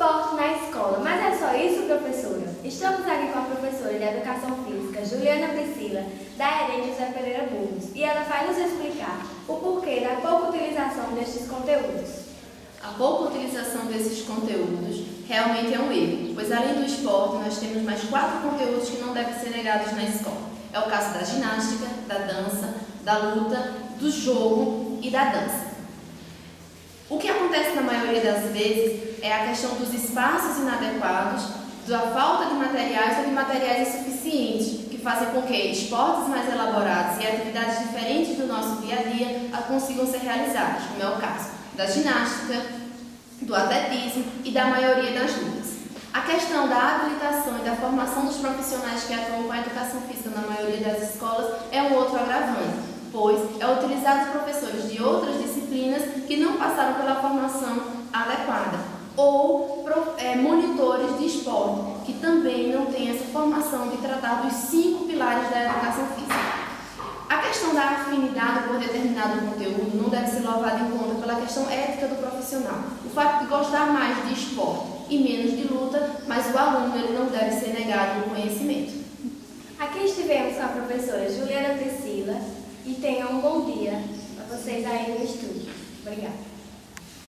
Esporte na escola. Mas é só isso, professora? Estamos aqui com a professora de Educação Física, Juliana Priscila, da EREM José Pereira Burgos, e ela vai nos explicar o porquê da pouca utilização destes conteúdos. A pouca utilização desses conteúdos realmente é um erro, pois além do esporte nós temos mais 4 conteúdos que não devem ser negados na escola. É o caso da ginástica, da dança, da luta, do jogo e da dança. O que acontece na maioria das vezes é a questão dos espaços inadequados, da falta de materiais ou de materiais insuficientes, que fazem com que esportes mais elaborados e atividades diferentes do nosso dia a dia consigam ser realizados, como é o caso da ginástica, do atletismo e da maioria das lutas. A questão da habilitação e da formação dos profissionais que atuam com a educação física na maioria das escolas é um outro agravante, pois é utilizado professores de outras disciplinas que não passaram pela formação adequada, ou monitores de esporte, que também não têm essa formação de tratar dos 5 pilares da educação física. A questão da afinidade por determinado conteúdo não deve ser levada em conta pela questão ética do profissional. O fato de gostar mais de esporte e menos de luta, mas o aluno ele não deve ser negado o conhecimento. Aqui estivemos com a professora Juliana Priscila e tenham um bom dia para vocês aí no estúdio. Obrigada.